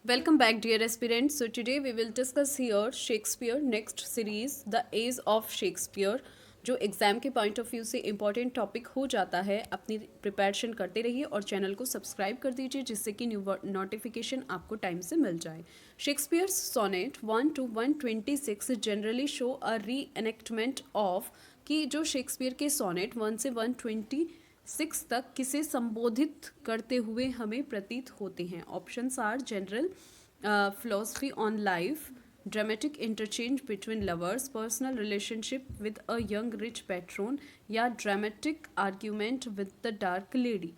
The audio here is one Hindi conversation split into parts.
Welcome back, dear aspirants. So today we will discuss here Shakespeare next series, The Age of Shakespeare, जो एग्जाम के पॉइंट ऑफ व्यू से इम्पॉर्टेंट टॉपिक हो जाता है. अपनी प्रिपरेशन करते रहिए और चैनल को सब्सक्राइब कर दीजिए जिससे कि न्यू नोटिफिकेशन आपको टाइम से मिल जाए. Shakespeare's sonnet 1 to 126 generally show a reenactment of कि जो शेक्सपियर के सोनेट 1 से 126 तक किसे संबोधित करते हुए हमें प्रतीत होते हैं. Options are general philosophy on life, dramatic interchange between lovers, personal relationship with a young rich patron या dramatic argument with the dark lady.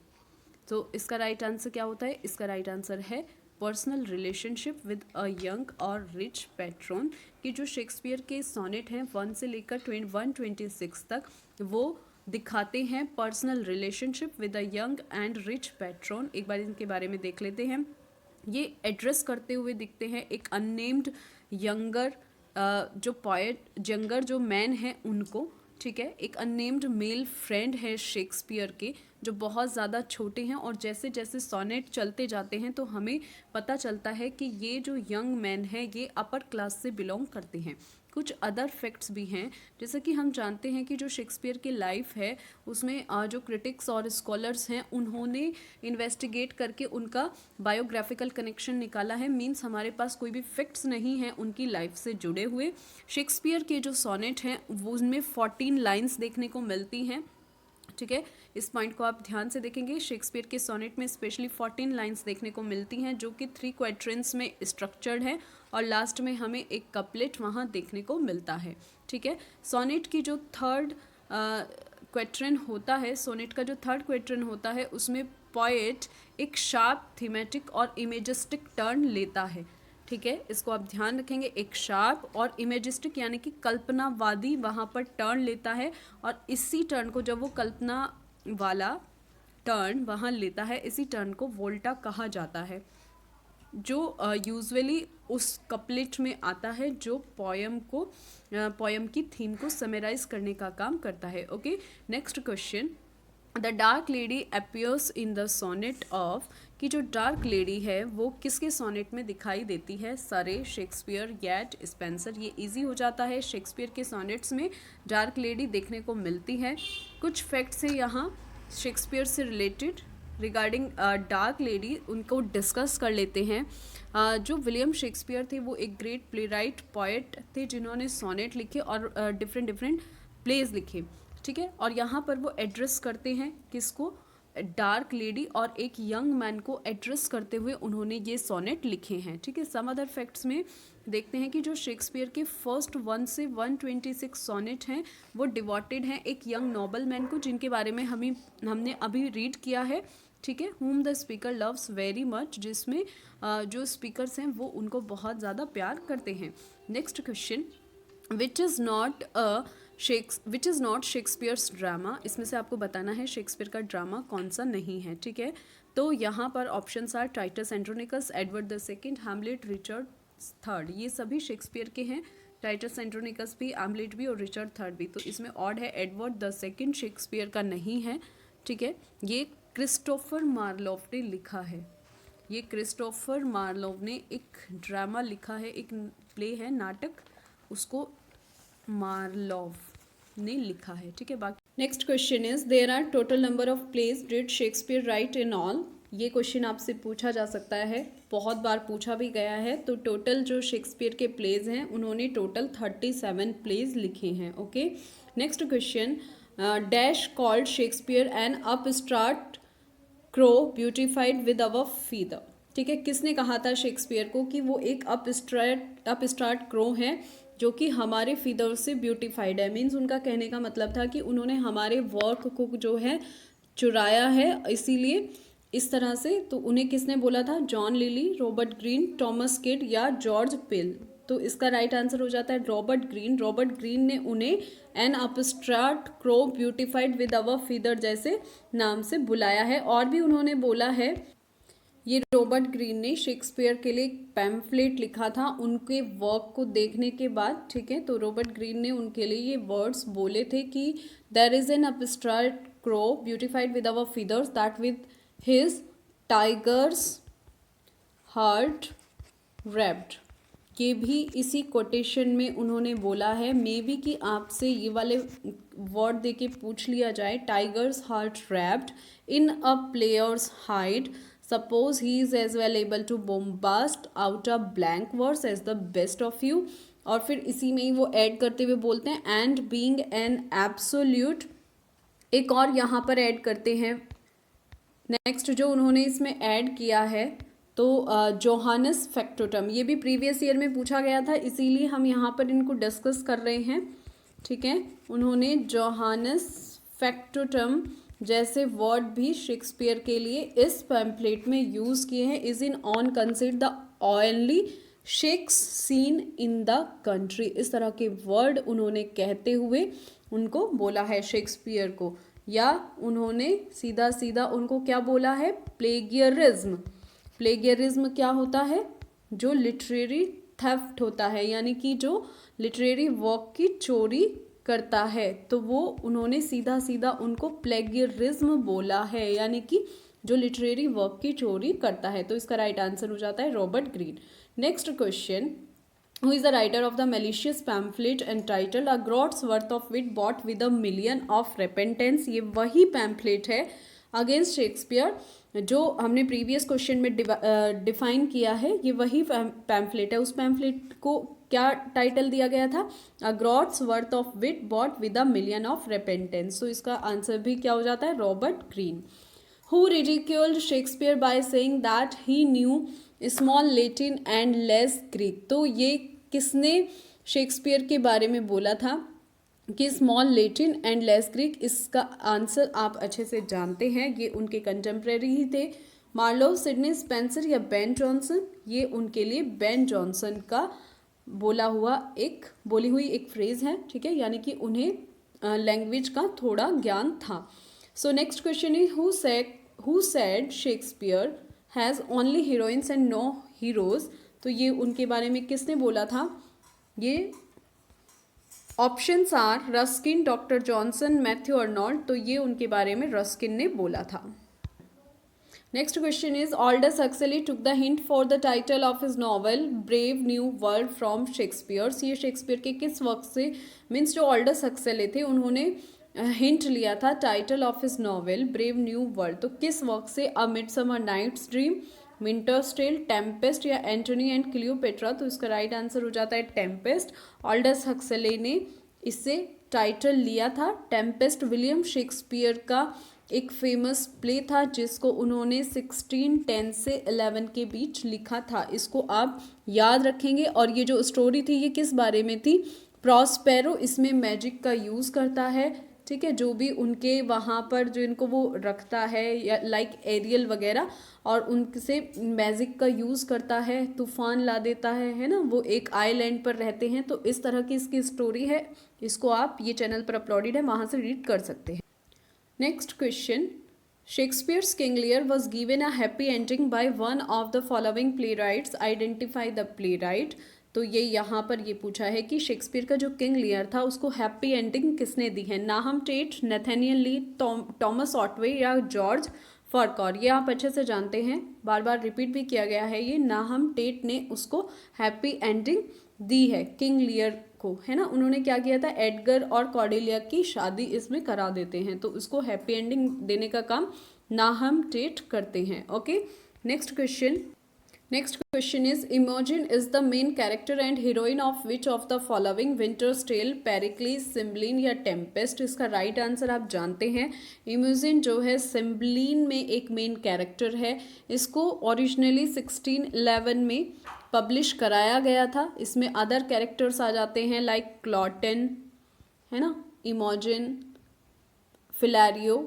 तो इसका राइट आंसर क्या होता है? इसका राइट आंसर है personal relationship with a young और रिच पैट्रॉन. कि जो शेक्सपियर के सोनेट हैं 1 से लेकर 126 तक वो दिखाते हैं personal relationship with a young and rich patron. एक बार इनके बारे में देख लेते हैं. ये एड्रेस करते हुए दिखते हैं एक अननेम्ड यंगर जो पॉएट यंगर जो मैन है उनको. ठीक है, एक अननेम्ड मेल फ्रेंड है शेक्सपियर के जो बहुत ज़्यादा छोटे हैं और जैसे जैसे सोनेट चलते जाते हैं तो हमें पता चलता है कि ये जो यंग मैन है ये अपर क्लास से बिलोंग करते हैं. कुछ अदर फैक्ट्स भी हैं जैसे कि हम जानते हैं कि जो शेक्सपियर की लाइफ है उसमें जो क्रिटिक्स और स्कॉलर्स हैं उन्होंने इन्वेस्टिगेट करके उनका बायोग्राफिकल कनेक्शन निकाला है. मींस हमारे पास कोई भी फैक्ट्स नहीं हैं उनकी लाइफ से जुड़े हुए. शेक्सपियर के जो सोनेट हैं वो उनमें 14 लाइन्स देखने को मिलती हैं. ठीक है, इस पॉइंट को आप ध्यान से देखेंगे. शेक्सपियर के सोनेट में स्पेशली 14 लाइन्स देखने को मिलती हैं जो कि 3 क्वाड्रेंट्स में स्ट्रक्चर्ड है और लास्ट में हमें एक कपलेट वहाँ देखने को मिलता है. ठीक है, सोनेट की जो थर्ड क्वाड्रेंट होता है, सोनेट का जो थर्ड क्वाड्रेंट होता है उसमें पोएट एक शार्प थीमेटिक और इमेजिस्टिक टर्न लेता है. ठीक है, इसको आप ध्यान रखेंगे. एक शार्प और इमेजिस्टिक यानी कि कल्पनावादी वहाँ पर टर्न लेता है और इसी टर्न को जब वो कल्पना वाला टर्न वहाँ लेता है इसी टर्न को वोल्टा कहा जाता है जो यूजुअली उस कपलेट में आता है जो पोयम की थीम को समराइज करने का काम करता है. Okay, next question. The dark lady appears in the sonnet of कि जो डार्क लेडी है वो किसके सोनेट में दिखाई देती है? सरे, शेक्सपियर, येट, स्पेंसर. ये इजी हो जाता है. शेक्सपियर के सोनेट्स में डार्क लेडी देखने को मिलती है. कुछ फैक्ट्स हैं यहाँ शेक्सपियर से रिलेटेड रिगार्डिंग डार्क लेडी, उनको डिस्कस कर लेते हैं. जो विलियम शेक्सपियर थे वो एक ग्रेट प्ले राइट पोएट थे जिन्होंने सोनेट लिखे और डिफरेंट डिफरेंट प्लेज लिखे. ठीक है, और यहाँ पर वो एड्रेस करते हैं किसको? डार्क लेडी और एक यंग मैन को एड्रेस करते हुए उन्होंने ये सोनेट लिखे हैं. ठीक है, सम अदर फैक्ट्स में देखते हैं कि जो शेक्सपियर के फर्स्ट 1 से 126 सोनेट हैं वो डिवोटेड हैं एक यंग नोबल मैन को जिनके बारे में हमने अभी रीड किया है. ठीक है, whom the speaker loves very much, जिसमें जो स्पीकर्स हैं वो उनको बहुत ज़्यादा प्यार करते हैं. Next question. Which is not Shakespeare's drama. इसमें से आपको बताना है शेक्सपियर का ड्रामा कौन सा नहीं है. ठीक है, तो यहाँ पर options are Titus Andronicus, Edward the second, Hamlet, Richard third. ये सभी शेक्सपियर के हैं. टाइटस एंड्रोनिकस भी, हैमलेट भी और रिचर्ड थर्ड भी. तो इसमें ऑड है एडवर्ड द सेकंड शेक्सपियर का नहीं है. ठीक है, ये क्रिस्टोफर मार्लोव ने लिखा है. ये क्रिस्टोफर मार्लोव ने एक ड्रामा लिखा है, एक प्ले है, नाटक, उसको मार्लोव ने लिखा है. ठीक है, बाकी next question is there are total number of plays did Shakespeare write in all. ये क्वेश्चन आपसे पूछा जा सकता है, बहुत बार पूछा भी गया है. तो टोटल जो शेक्सपियर के प्लेज हैं उन्होंने टोटल 37 प्लेज लिखे हैं. Okay, next question. Dash called Shakespeare N upstart crow beautified with our feather. ठीक है, किसने कहा था शेक्सपियर को कि वो एक अपस्टार्ट क्रो है जो कि हमारे फीदर से ब्यूटिफाइड है? मीन्स उनका कहने का मतलब था कि उन्होंने हमारे वर्क को जो है चुराया है इसीलिए इस तरह से. तो उन्हें किसने बोला था? John lily, Robert Greene, Thomas kid या जॉर्ज पिल. तो इसका राइट आंसर हो जाता है रॉबर्ट ग्रीन. रॉबर्ट ग्रीन ने उन्हें N upstart crow beautified with our feather जैसे नाम से बुलाया है. और भी उन्होंने बोला है, ये रॉबर्ट ग्रीन ने शेक्सपियर के लिए एक पैम्फलेट लिखा था उनके वर्क को देखने के बाद. ठीक है, तो रॉबर्ट ग्रीन ने उनके लिए ये वर्ड्स बोले थे कि there is an upstart crow beautified with our feathers that with his tiger's heart wrapped, ये भी इसी कोटेशन में उन्होंने बोला है। मे बी कि आपसे ये वाले वर्ड देके पूछ लिया जाए, tiger's heart wrapped in a player's hide, suppose he is as well able to bombast out a blank verse as the best of you, और फिर इसी में ही वो ऐड करते हुए बोलते हैं एंड बीइंग एन एब्सोल्यूट। एक और यहाँ पर ऐड करते हैं, नेक्स्ट जो उन्होंने इसमें ऐड किया है तो जोहानस फैक्टोटम, ये भी प्रीवियस ईयर में पूछा गया था, इसीलिए हम यहाँ पर इनको डिस्कस कर रहे हैं। ठीक है, उन्होंने जोहानस फैक्टोटम जैसे वर्ड भी शेक्सपियर के लिए इस पैम्पलेट में यूज़ किए हैं। Is in on consider the only shakes seen in the country, इस तरह के वर्ड उन्होंने कहते हुए उनको बोला है शेक्सपियर को, या उन्होंने सीधा सीधा उनको क्या बोला है, प्लेगियरिज्म। प्लेगियरिज्म क्या होता है, जो लिटरेरी थेफ्ट होता है, यानी कि जो लिटरेरी वर्क की चोरी करता है, तो वो उन्होंने सीधा सीधा उनको प्लेगियरिज्म बोला है, यानी कि जो लिटरेरी वर्क की चोरी करता है। तो इसका राइट आंसर हो जाता है Robert green. Next question, who is the writer of the malicious pamphlet entitled A Groat's Worth of Wit Bought with a Million of Repentance। ये वही पैम्फलेट है अगेंस्ट शेक्सपियर जो हमने प्रीवियस क्वेश्चन में डिफाइन किया है, ये वही पैम्फलेट है। उस पैम्फलेट को क्या टाइटल दिया गया था, a groats worth of wit bought with a million of repentance. तो इसका आंसर भी क्या हो जाता है, Robert Greene. Who ridiculed Shakespeare by saying that he knew small Latin and less Greek। तो ये किसने शेक्सपियर के बारे में बोला था कि small Latin and less Greek, इसका आंसर आप अच्छे से जानते हैं, ये उनके कंटेम्प्रेरी ही थे, मार्लो, सिडनी स्पेंसर या बेन जॉनसन। ये उनके लिए बेन जॉनसन का बोली हुई एक फ्रेज है। ठीक है, यानी कि उन्हें लैंग्वेज का थोड़ा ज्ञान था। So next question is who said Shakespeare has only heroines and no heroes. तो ये उनके बारे में किसने बोला था, ये options are Ruskin, doctor Johnson, Matthew Arnold. तो ये उनके बारे में रस्किन ने बोला था। Next question is Aldous Huxley took the hint for the title of his novel Brave New World from Shakespeare. ये शेक्सपियर के किस वर्क से, मीन्स जो ऑल्डस हक्सली थे उन्होंने हिंट लिया था title of his novel Brave New World, तो किस वर्क से, a Midsummer Night's Dream, Winter's Tale, Tempest या एंटोनी एंड क्लियोपेट्रा। तो इसका राइट आंसर हो जाता है टेम्पेस्ट। ऑल्डस हक्सले ने इससे टाइटल लिया था। टेम्पेस्ट विलियम शेक्सपियर का एक फेमस प्ले था जिसको उन्होंने 1610 से 11 के बीच लिखा था। इसको आप याद रखेंगे। और ये जो स्टोरी थी ये किस बारे में थी, प्रॉस्पेरो इसमें मैजिक का यूज़ करता है। ठीक है, जो भी उनके वहाँ पर जो इनको वो रखता है या लाइक एरियल वगैरह, और उनसे मैजिक का यूज़ करता है, तूफान ला देता है ना, वो एक आइलैंड पर रहते हैं। तो इस तरह की इसकी स्टोरी है, इसको आप ये चैनल पर अपलोडेड है, वहाँ से रीड कर सकते हैं। Next question, Shakespeare's King Lear was given a happy ending by one of the following play rights, identify the play right. तो ये यहाँ पर ये पूछा है कि शेक्सपियर का जो किंग लियर था उसको हैप्पी एंडिंग किसने दी है, नाहम टेट, नेथेनियल ली, थॉमस ऑटवे या जॉर्ज फॉरकॉर। ये आप अच्छे से जानते हैं, बार बार रिपीट भी किया गया है, ये नाहम टेट ने उसको हैप्पी एंडिंग दी है किंग लियर को, है ना। उन्होंने क्या किया था, एडगर और कॉर्डेलिया की शादी इसमें करा देते हैं, तो उसको हैप्पी एंडिंग देने का काम नाहम टेट करते हैं। Okay, next question is Imogen is the main character and heroine of which of the following, Winter's Tale, Pericles, Cymbeline या टेम्पेस्ट। इसका राइट आंसर आप जानते हैं, इमोजिन जो है सिम्बलिन में एक मेन कैरेक्टर है। इसको ओरिजिनली 1611 में पब्लिश कराया गया था। इसमें अदर कैरेक्टर्स आ जाते हैं लाइक क्लॉटन, है ना, इमोजिन, फिलैरियो,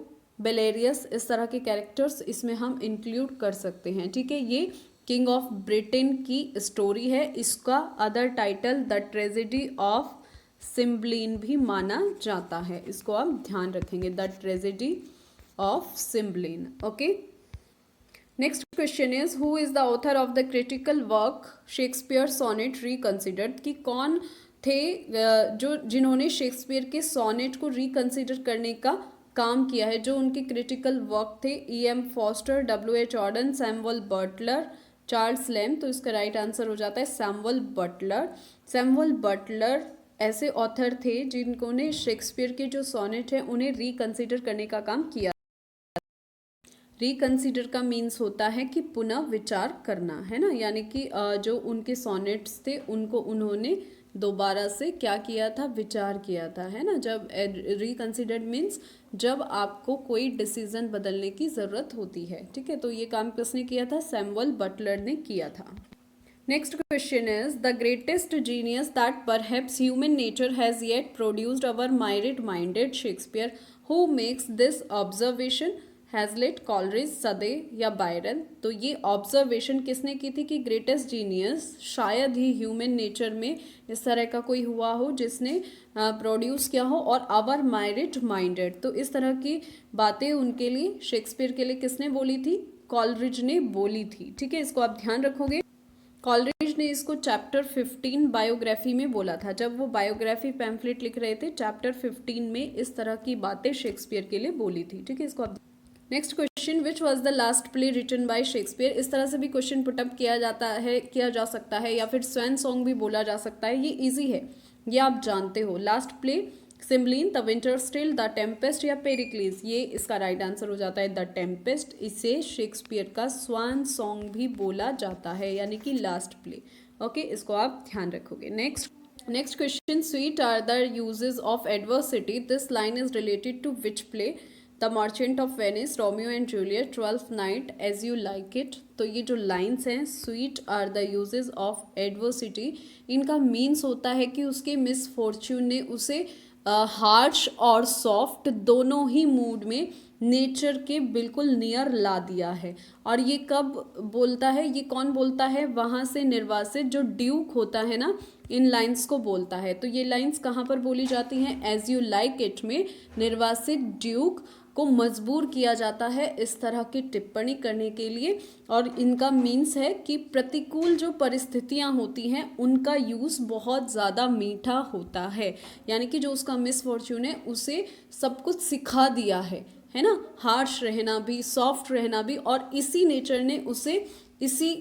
बेलेरियस, इस तरह के कैरेक्टर्स इसमें हम इंक्लूड कर सकते हैं। ठीक है, ये किंग ऑफ ब्रिटेन की स्टोरी है। इसका other title the tragedy of Cymbeline भी माना जाता है, इसको आप ध्यान रखेंगे, the tragedy of Cymbeline. Okay, next question is who is the author of the critical work Shakespeare sonnet reconsidered, कि कौन थे जो जिन्होंने शेक्सपियर के सोनेट को रिकंसिडर करने का काम किया है, जो उनके क्रिटिकल वर्क थे। E.M. Forster, W.H. Auden, Samuel Butler, Charles Lamb, तो इसका राइट आंसर हो जाता है सैमुअल बटलर। सैमुअल बटलर ऐसे ऑथर थे जिन्होंने शेक्सपियर के जो सोनेट हैं उन्हें रिकंसिडर करने का काम किया। रिकंसिडर का मीन्स होता है कि पुनः विचार करना, है ना, यानी कि जो उनके सोनेट्स थे उनको उन्होंने दोबारा से क्या किया था, विचार किया था, है ना। जब रिकंसिडर मीन्स जब आपको कोई डिसीजन बदलने की ज़रूरत होती है, ठीक है। तो ये काम किसने किया था, सैमुअल बटलर ने किया था। Next question is the greatest genius that perhaps human nature has yet produced our myriad-minded Shakespeare. Who makes this observation? Hazlitt, Coleridge, Southey या बायरन। तो ये ऑब्जर्वेशन किसने की थी कि ग्रेटेस्ट जीनियस शायद ही ह्यूमन नेचर में इस तरह का कोई हुआ हो जिसने प्रोड्यूस किया हो, और आवर माइरिड माइंडेड, तो इस तरह की बातें उनके लिए, शेक्सपियर के लिए किसने बोली थी, कॉलरिज ने बोली थी, ठीक है। इसको आप ध्यान रखोगे। कॉलरिज ने इसको चैप्टर 15 बायोग्राफी में बोला था, जब वो बायोग्राफी पैम्फलेट लिख रहे थे चैप्टर 15 में इस तरह की बातें शेक्सपियर के लिए बोली थी, ठीक है। इसको आप next question, which was the last play written by Shakespeare. इस तरह से भी क्वेश्चन पुटअप किया जाता है, किया जा सकता है, या फिर स्वैन सॉन्ग भी बोला जा सकता है, ये इजी है, ये आप जानते हो। Last play Cymbeline, the winter's tale, the tempest या पेरिक्लीस, ये इसका राइट आंसर हो जाता है द टेम्पेस्ट। इसे शेक्सपियर का स्वान सॉन्ग भी बोला जाता है, यानी कि लास्ट प्ले। ओके, इसको आप ध्यान रखोगे। Next question, sweet are the uses of adversity, this line is related to which play. The merchant of Venice, Romeo and Juliet, twelfth night, as you like it. तो ये जो लाइन्स हैं, sweet are the uses of adversity, इनका मीन्स होता है कि उसके मिसफॉर्च्यून ने उसे हार्श और सॉफ्ट दोनों ही मूड में नेचर के बिल्कुल नियर ला दिया है। और ये कब बोलता है, ये कौन बोलता है, वहाँ से निर्वासित जो ड्यूक होता है ना, इन लाइंस को बोलता है। तो ये लाइंस कहाँ पर बोली जाती हैं, एज यू लाइक इट में निर्वासित ड्यूक को मजबूर किया जाता है इस तरह की टिप्पणी करने के लिए। और इनका मीन्स है कि प्रतिकूल जो परिस्थितियां होती हैं उनका यूज़ बहुत ज़्यादा मीठा होता है, यानी कि जो उसका मिसफॉर्च्यून है उसे सब कुछ सिखा दिया है ना, हार्श रहना भी, सॉफ्ट रहना भी, और इसी नेचर ने उसे, इसी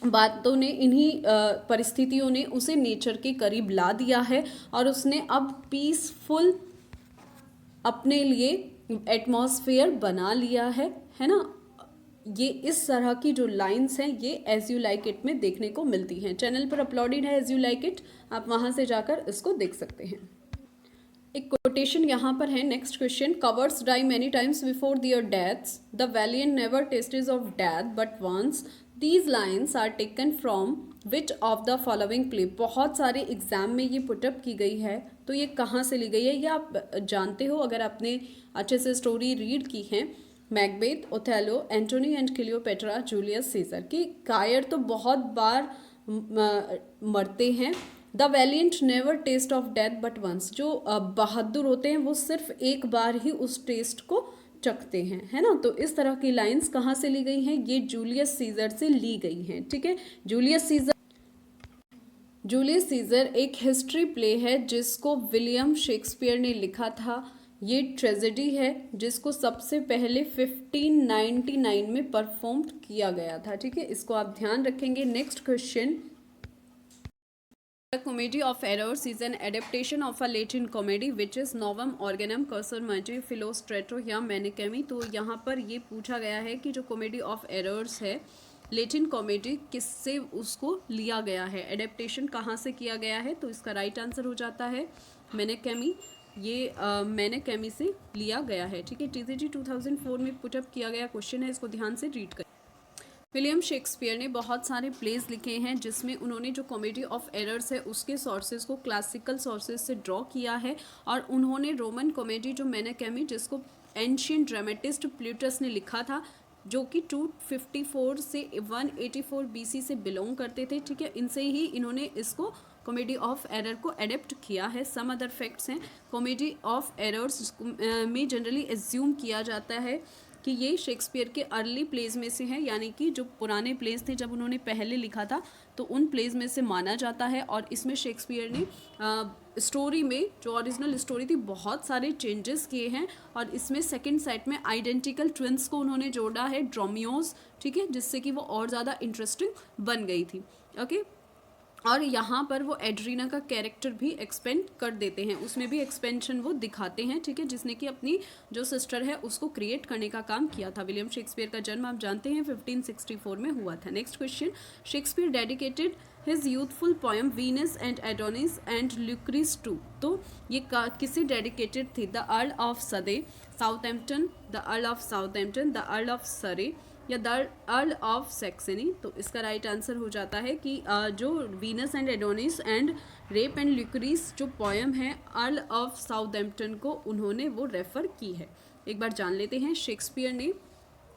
बातों ने, इन्हीं परिस्थितियों ने उसे नेचर के करीब ला दिया है, और उसने अब पीसफुल अपने लिए एटमॉस्फेयर बना लिया है ना। ये इस तरह की जो लाइंस हैं ये एज यू लाइक इट में देखने को मिलती हैं। चैनल पर अपलोडेड है एज यू लाइक इट, आप वहाँ से जाकर इसको देख सकते हैं। एक कोटेशन यहाँ पर है। Next question, cowards die many times before their deaths, the valiant never tastes of death but once, these lines are taken from which of the following play. बहुत सारे एग्जाम में ये पुटअप की गई है, तो ये कहाँ से ली गई है ये आप जानते हो अगर आपने अच्छे से स्टोरी रीड की है। Macbeth, Othello, Antony and Cleopatra, Julius Caesar. की कायर तो बहुत बार मरते हैं। The valiant never taste of death but once, जो बहादुर होते हैं वो सिर्फ एक बार ही उस टेस्ट को चखते हैं, है ना। तो इस तरह की लाइंस कहाँ से ली गई हैं, ये जूलियस सीजर से ली गई हैं, ठीक है। जूलियस सीजर एक हिस्ट्री प्ले है जिसको विलियम शेक्सपियर ने लिखा था। ये ट्रेजेडी है जिसको सबसे पहले 1599 में परफॉर्म किया गया था, ठीक है। इसको आप ध्यान रखेंगे। Next question, The Comedy of Errors is an adaptation of a Latin comedy which is Novum Organum Cursormati Philostrato या Menaechmi। तो यहाँ पर ये पूछा गया है कि जो कॉमेडी ऑफ एरर्स है, लेटिन कॉमेडी, किससे उसको लिया गया है, एडेप्टेशन कहाँ से किया गया है। तो इसका राइट आंसर हो जाता है मेनेकेमी। ये मेनेकेमी से लिया गया है, ठीक है। TCG 2004 में पुटअप किया गया क्वेश्चन है, इसको ध्यान से रीड करें। विलियम शेक्सपियर ने बहुत सारे प्लेज लिखे हैं जिसमें उन्होंने जो कॉमेडी ऑफ एरर्स है उसके सोर्सेज को क्लासिकल सोर्सेज से ड्रॉ किया है, और उन्होंने रोमन कॉमेडी जो मेनेकेमी, जिसको एंशियंट ड्रामेटिस्ट प्लूटस ने लिखा था, जो कि 254 से 184 BC से बिलोंग करते थे, ठीक है। इनसे ही इन्होंने इसको कॉमेडी ऑफ एरर को एडेप्ट किया है। सम अदर फैक्ट्स हैं, कॉमेडी ऑफ एरर्स में जनरली एज्यूम किया जाता है कि ये शेक्सपियर के अर्ली प्लेज में से हैं, यानी कि जो पुराने प्लेज थे जब उन्होंने पहले लिखा था तो उन प्लेज में से माना जाता है। और इसमें शेक्सपियर ने स्टोरी में जो ओरिजिनल स्टोरी थी बहुत सारे चेंजेस किए हैं, और इसमें सेकंड सेट में आइडेंटिकल ट्विंस को उन्होंने जोड़ा है, ड्रोमियोज, ठीक है, जिससे कि वो और ज़्यादा इंटरेस्टिंग बन गई थी। ओके, और यहाँ पर वो एड्रीना का कैरेक्टर भी एक्सपेंड कर देते हैं, उसमें भी एक्सपेंशन वो दिखाते हैं, ठीक है, जिसने कि अपनी जो सिस्टर है उसको क्रिएट करने का काम किया था। विलियम शेक्सपियर का जन्म आप जानते हैं 1564 में हुआ था। Next question, Shakespeare dedicated his youthful poem Venus and Adonis and Lucrece to, तो ये किसे डेडिकेटेड थी? The Earl of Southey Southampton, the Earl of Southampton, the Earl of Surrey या द अर्ल ऑफ सैक्सनी। तो इसका राइट आंसर हो जाता है कि जो Venus and Adonis and rape and Lucrece जो पोएम है अर्ल ऑफ साउथहैम्पटन को उन्होंने वो रेफर की है। एक बार जान लेते हैं शेक्सपियर ने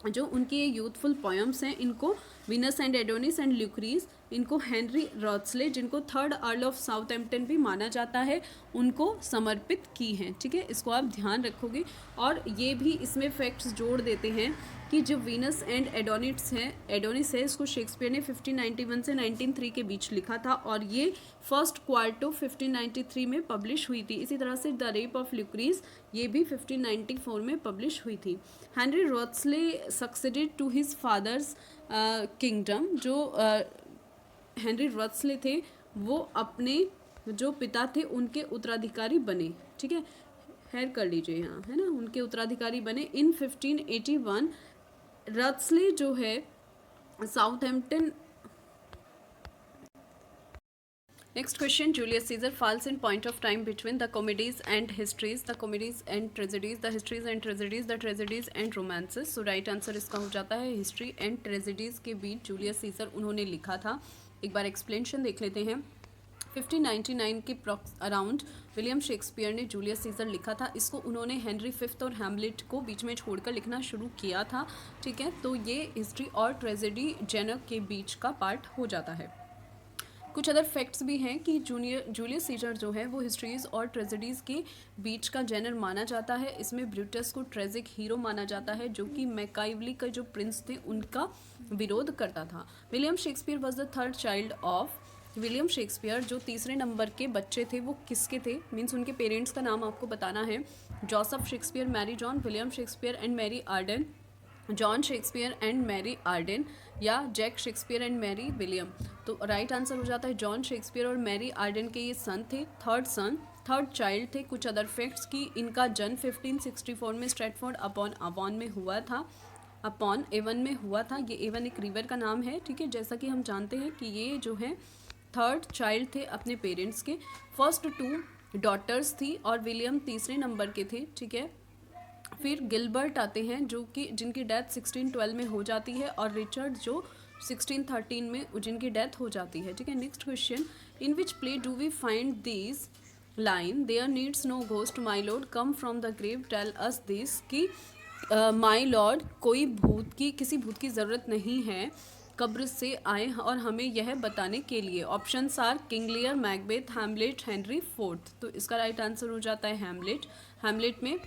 जो उनके ये यूथफुल पोएम्स हैं इनको वीनस एंड एडोनिस एंड ल्यूक्रीस, इनको हेनरी रॉथस्ले, जिनको थर्ड अर्ल ऑफ साउथहैम्पटन भी माना जाता है, उनको समर्पित की हैं, ठीक है, इसको आप ध्यान रखोगे। और ये भी इसमें फैक्ट्स जोड़ देते हैं कि जो वीनस एंड एडोनिस है इसको शेक्सपियर ने 1591 से 1903 के बीच लिखा था और ये फर्स्ट क्वार्टो 1593 में पब्लिश हुई थी। इसी तरह से द रेप ऑफ ल्यूक्रीस ये भी 1594 में पब्लिश हुई थी। Henry Wriothesley succeeded to his father's kingdom, जो हेनरी रॉथस्ले थे वो अपने जो पिता थे उनके उत्तराधिकारी बने, ठीक है, हेयर कर लीजिए यहाँ, है ना, उनके उत्तराधिकारी बने इन 1581। रॉथस्ले जो है Southampton. Next question, Julius Caesar falls in point of time between the comedies and histories, the comedies and tragedies, the histories and tragedies, the tragedies and romances. So right answer इसका हो जाता है हिस्ट्री एंड ट्रेजेडीज के बीच जूलियस सीजर उन्होंने लिखा था। एक बार एक्सप्लेनेशन देख लेते हैं। 1599 के अराउंड विलियम शेक्सपियर ने जूलियस सीजर लिखा था। इसको उन्होंने हेनरी फिफ्थ और हैमलेट को बीच में छोड़कर लिखना शुरू किया था, ठीक है, तो ये हिस्ट्री और ट्रेजेडी जेनर के बीच का पार्ट हो जाता है। कुछ अदर फैक्ट्स भी हैं कि जूलियस सीजर जो है वो हिस्ट्रीज और ट्रेजेडीज़ के बीच का जेनर माना जाता है। इसमें ब्रूटस को ट्रेजिक हीरो माना जाता है जो कि मैकाइवली का जो प्रिंस थे उनका विरोध करता था। William Shakespeare was the third child of, William Shakespeare जो तीसरे नंबर के बच्चे थे वो किसके थे, मीन्स उनके पेरेंट्स का नाम आपको बताना है। Joseph Shakespeare, Mary John, William Shakespeare and Mary Arden, John Shakespeare and Mary Arden, या Jack Shakespeare and Mary William. तो राइट आंसर हो जाता है जॉन शेक्सपियर और मैरी आर्डन के ये सन थे, थर्ड चाइल्ड थे। कुछ अदर फैक्ट्स कि इनका जन्म 1564 में स्ट्रैटफोर्ड अपॉन अवॉन में हुआ था, अपॉन एवन में हुआ था। ये एवन एक रिवर का नाम है, ठीक है, जैसा कि हम जानते हैं कि ये जो है थर्ड चाइल्ड थे अपने पेरेंट्स के। फर्स्ट 2 डॉटर्स थी और विलियम तीसरे नंबर के थे, ठीक है। फिर गिलबर्ट आते हैं जो कि जिनकी डेथ 1612 में हो जाती है, और रिचर्ड जो 1613 में जिनकी डेथ हो जाती है, ठीक है। Next question, in which play do we find this line there needs no ghost my lord come from the grave tell us this, कि माई लॉर्ड कोई किसी भूत की ज़रूरत नहीं है कब्र से आए और हमें यह बताने के लिए। Options are King Lear, Macbeth, Hamlet, Henry fourth. तो इसका राइट आंसर हो जाता है हैमलेट। हैमलेट में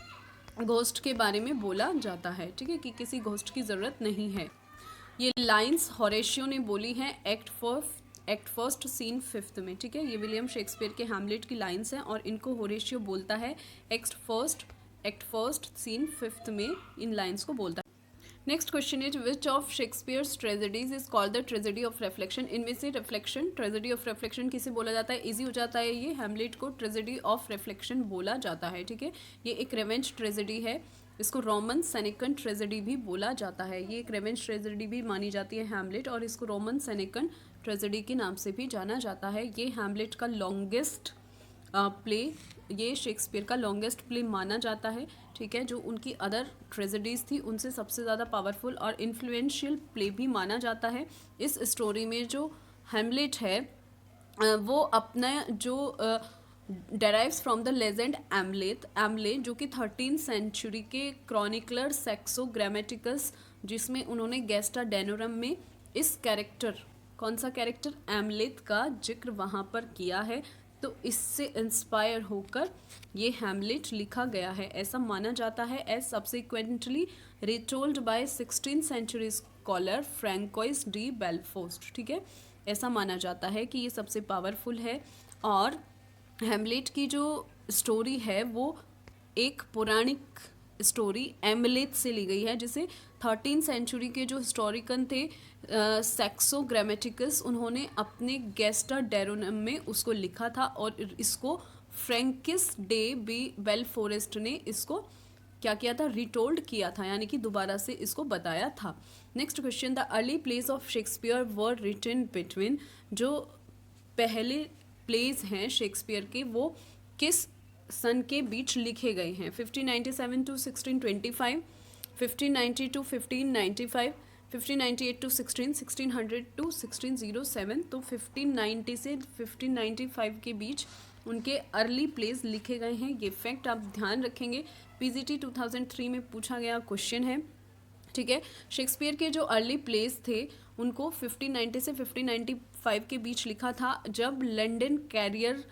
घोस्ट के बारे में बोला जाता है, ठीक है, कि किसी घोस्ट की ज़रूरत नहीं है। ये लाइंस होरेशियो ने बोली हैं एक्ट फर्स्ट सीन 5 में, ठीक है। ये विलियम शेक्सपियर के हैमलेट की लाइंस हैं और इनको होरेशियो बोलता है एक्ट फर्स्ट सीन 5 में इन लाइंस को बोलता है। Next question is which of Shakespeare's tragedies is called the tragedy of reflection. इनमें से रिफ्लेक्शन, ट्रेजेडी ऑफ रिफ्लेक्शन किसे बोला जाता है, इजी हो जाता है, ये हैमलेट को ट्रेजेडी ऑफ रिफ्लेक्शन बोला जाता है, ठीक है। ये एक रेवेंज ट्रेजेडी है, इसको रोमन सेनेकन ट्रेजेडी भी बोला जाता है। ये एक रेवेंज ट्रेजेडी भी मानी जाती है हैमलेट, और इसको रोमन सेनेकन ट्रेजेडी के नाम से भी जाना जाता है। ये हैमलेट का लॉन्गेस्ट प्ले, ये शेक्सपियर का लॉन्गेस्ट प्ले माना जाता है, ठीक है। जो उनकी अदर ट्रेजेडीज़ थी उनसे सबसे ज़्यादा पावरफुल और इन्फ्लुएंशियल प्ले भी माना जाता है। इस स्टोरी में जो हैमलेट है वो अपना जो डेराइव्स फ्रॉम द लेजेंड एमलेट जो कि 13th सेंचुरी के क्रॉनिकलर सेक्सो ग्रामेटिकस, जिसमें उन्होंने गेस्टा डेनोरम में इस कैरेक्टर, कौन सा कैरेक्टर, एमलेट का जिक्र वहाँ पर किया है। तो इससे इंस्पायर होकर ये हैमलेट लिखा गया है, ऐसा माना जाता है। As subsequently retold by 16th century scholar Francois de Belleforest, ठीक है, ऐसा माना जाता है कि ये सबसे पावरफुल है। और हैमलेट की जो स्टोरी है वो एक पौराणिक स्टोरी एमलेथ से ली गई है, जिसे 13th सेंचुरी के जो हिस्टोरिकन थे सैक्सो ग्रामेटिकस, उन्होंने अपने गेस्टा डेरोनम में उसको लिखा था और इसको फ्रैंकिस डे बी बेलफोरेस्ट ने इसको क्या किया था, रिटोल्ड किया था, यानी कि दोबारा से इसको बताया था। Next question, the early plays of Shakespeare were written between, जो पहले प्लेस हैं शेक्सपियर के वो किस सन के बीच लिखे गए हैं? 1597 टू 1625, 1590 टू 1595, 1598 टू 1600 टू 1607। तो 1590 से 1595 के बीच उनके अर्ली प्लेस लिखे गए हैं। ये फैक्ट आप ध्यान रखेंगे, पीजीटी 2003 में पूछा गया क्वेश्चन है, ठीक है। शेक्सपियर के जो अर्ली प्लेस थे उनको 1590 से 1595 के बीच लिखा था, जब लंदन कैरियर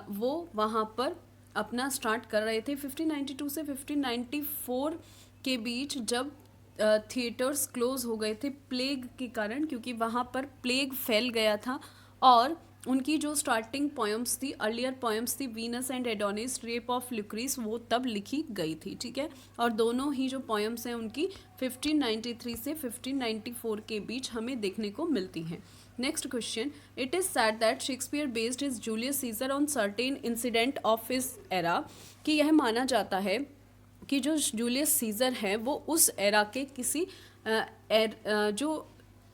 वो वहाँ पर अपना स्टार्ट कर रहे थे। 1592 से 1594 के बीच जब थिएटर्स क्लोज हो गए थे प्लेग के कारण, क्योंकि वहाँ पर प्लेग फैल गया था, और उनकी जो स्टार्टिंग पोएम्स थी, अर्लियर पोएम्स थी, Venus and Adonis, rape of Lucrece, वो तब लिखी गई थी, ठीक है। और दोनों ही जो पोएम्स हैं उनकी 1593 से 1594 के बीच हमें देखने को मिलती हैं। Next question, it is sad that Shakespeare based his Julius Caesar on certain incident of his era, कि यह माना जाता है कि जो जूलियस सीजर है वो उस एरा के किसी जो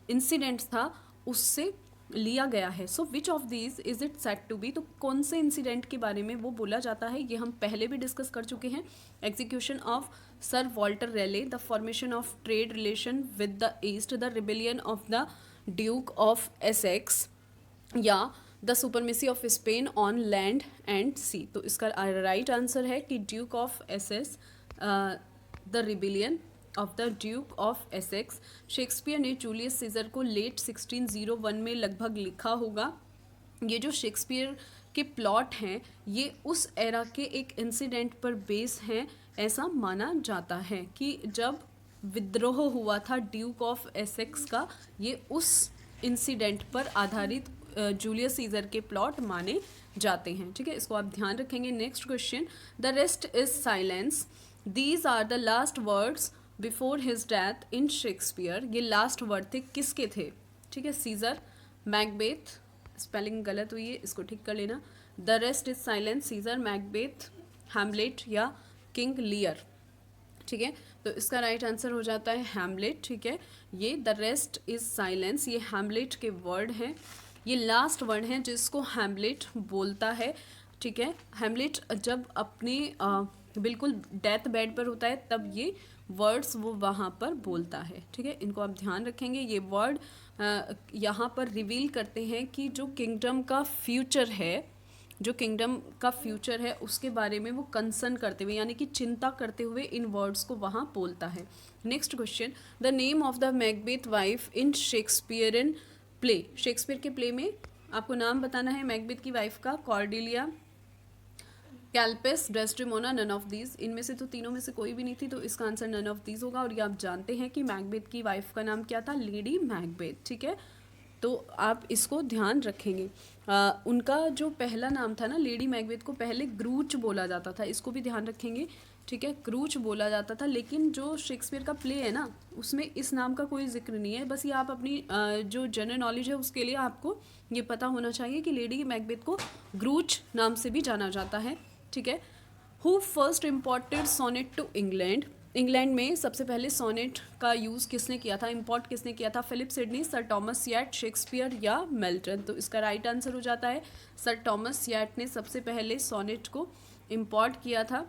इंसिडेंट था उससे लिया गया है। So which of these is it said to be, तो कौन से इंसिडेंट के बारे में वो बोला जाता है, ये हम पहले भी डिस्कस कर चुके हैं। Execution of sir Walter Raleigh, the formation of trade relation with the east, the rebellion of the duke of Essex, या the supremacy of Spain on land and sea. तो इसका राइट आंसर है कि duke of Essex, the rebellion of the duke of Essex. Shakespeare ने जूलियस सीजर को लेट 1601 में लगभग लिखा होगा। ये जो शेक्सपियर के प्लॉट हैं ये उस एरा के एक इंसिडेंट पर बेस हैं, ऐसा माना जाता है कि जब विद्रोह हुआ था ड्यूक ऑफ एसेक्स का, ये उस इंसिडेंट पर आधारित जूलियस सीजर के प्लॉट माने जाते हैं, ठीक है, इसको आप ध्यान रखेंगे। Next question, the rest is silence, these are the last words before his death in Shakespeare. ये लास्ट वर्ड थे, किसके थे, ठीक है, सीजर, मैकबेथ, स्पेलिंग गलत हुई है, इसको ठीक कर लेना। The rest is silence, Caesar, Macbeth, Hamlet या किंग लियर, ठीक है। तो इसका राइट आंसर हो जाता है हैमलेट, ठीक है। ये द रेस्ट इज साइलेंस, ये हैमलेट के वर्ड हैं, ये लास्ट वर्ड हैं जिसको हैमलेट बोलता है, ठीक है। हैमलेट जब अपने बिल्कुल डेथ बेड पर होता है तब ये वर्ड्स वो वहाँ पर बोलता है, ठीक है, इनको आप ध्यान रखेंगे। ये वर्ड यहाँ पर रिवील करते हैं कि जो किंगडम का फ्यूचर है, जो किंगडम का फ्यूचर है उसके बारे में वो कंसर्न करते हुए, यानी कि चिंता करते हुए इन वर्ड्स को वहाँ बोलता है। Next question, the name of the Macbeth wife in Shakespearean play, Shakespeare के प्ले में आपको नाम बताना है मैकबेथ की वाइफ का। Cordelia, Calpes, Desdemona, none of these, इनमें से तो तीनों में से कोई भी नहीं थी, तो इसका आंसर नन ऑफ दीज होगा। और ये आप जानते हैं कि मैकबेथ की वाइफ का नाम क्या था, लेडी मैकबेथ, ठीक है, तो आप इसको ध्यान रखेंगे। उनका जो पहला नाम था ना लेडी मैकबेथ को पहले ग्रूच बोला जाता था, इसको भी ध्यान रखेंगे, ठीक है, क्रूच बोला जाता था। लेकिन जो शेक्सपियर का प्ले है ना उसमें इस नाम का कोई जिक्र नहीं है, बस ये आप अपनी जो जनरल नॉलेज है उसके लिए आपको ये पता होना चाहिए कि लेडी मैकबेथ को ग्रूच नाम से भी जाना जाता है, ठीक है। Who first imported sonnet to England, England में सबसे पहले सोनेट का यूज़ किसने किया था, इम्पोर्ट किसने किया था, Philip Sidney, sir Thomas Wyatt, Shakespeare या मिल्टन। तो इसका राइट आंसर हो जाता है सर टॉमस यैट ने सबसे पहले सोनेट को इम्पोर्ट किया था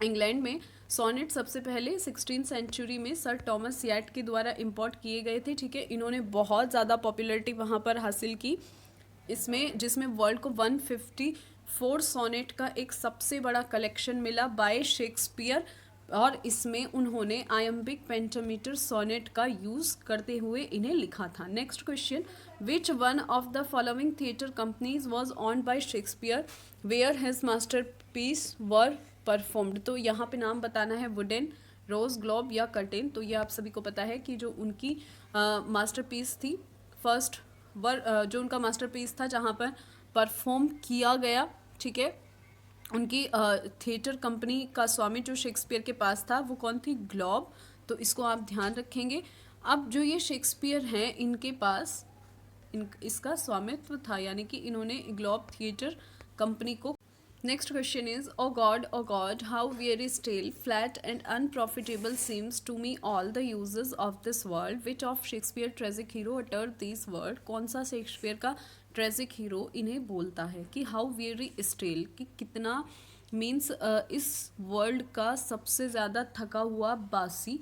इंग्लैंड में। सोनेट सबसे पहले 16th सेंचुरी में सर टॉमस यैट के द्वारा इम्पोर्ट किए गए थे, ठीक है, इन्होंने बहुत ज़्यादा पॉपुलैरिटी वहाँ पर हासिल की इसमें, जिसमें वर्ल्ड को 154 सोनेट का एक सबसे बड़ा कलेक्शन मिला बाय शेक्सपियर और इसमें उन्होंने आयम्बिक पेंटामीटर सोनेट का यूज़ करते हुए इन्हें लिखा था। Next question, which one of the following theatre companies was owned by Shakespeare where his masterpiece were performed. तो यहाँ पे नाम बताना है, वुडन, रोज, ग्लोब या कर्टेन। तो ये आप सभी को पता है कि जो उनकी मास्टरपीस थी, फर्स्ट जो उनका मास्टरपीस था जहाँ पर परफॉर्म किया गया, ठीक है, उनकी थिएटर कंपनी का स्वामी जो शेक्सपियर के पास था वो कौन थी, ग्लोब। तो इसको आप ध्यान रखेंगे। अब जो ये शेक्सपियर हैं इनके पास इसका स्वामित्व था, यानी कि इन्होंने ग्लोब थिएटर कंपनी को। Next question is, o god how very still flat and unprofitable seems to me all the uses of this world which of Shakespeare tragic hero utter this word. कौन सा शेक्सपियर का ट्रेजिक हीरो इन्हें बोलता है कि हाउ वेरी स्टिल, कि कितना मीन्स इस वर्ल्ड का सबसे ज़्यादा थका हुआ, बासी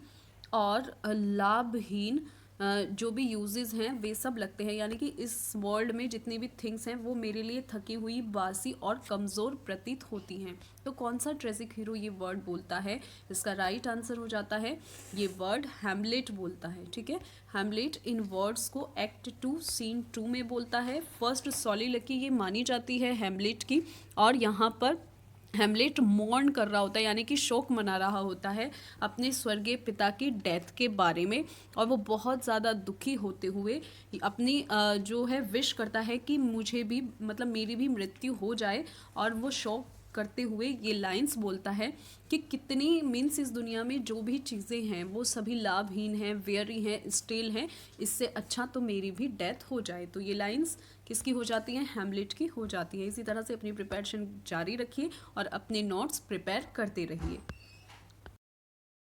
और लाभहीन जो भी यूजेस हैं वे सब लगते हैं, यानी कि इस वर्ल्ड में जितनी भी थिंग्स हैं वो मेरे लिए थकी हुई, बासी और कमज़ोर प्रतीत होती हैं। तो कौन सा ट्रेजिक हीरो ये वर्ड बोलता है? इसका राइट आंसर हो जाता है ये वर्ड हैमलेट बोलता है, ठीक है। हैमलेट इन वर्ड्स को एक्ट 2 सीन 2 में बोलता है। फर्स्ट सॉलिलकी ये मानी जाती है हैमलेट की, और यहाँ पर हैमलेट मॉर्न कर रहा होता है, यानी कि शोक मना रहा होता है अपने स्वर्गीय पिता की डेथ के बारे में, और वो बहुत ज़्यादा दुखी होते हुए अपनी जो है विश करता है कि मुझे भी, मतलब मेरी भी मृत्यु हो जाए, और वो शोक करते हुए ये लाइंस बोलता है कि कितनी मीन्स इस दुनिया में जो भी चीज़ें हैं वो सभी लाभहीन हैं, वेयरी हैं, स्टिल हैं, इससे अच्छा तो मेरी भी डेथ हो जाए। तो ये लाइंस किसकी हो जाती हैं? हैमलेट की हो जाती है। इसी तरह से अपनी प्रिपरेशन जारी रखिए और अपने नोट्स प्रिपेयर करते रहिए।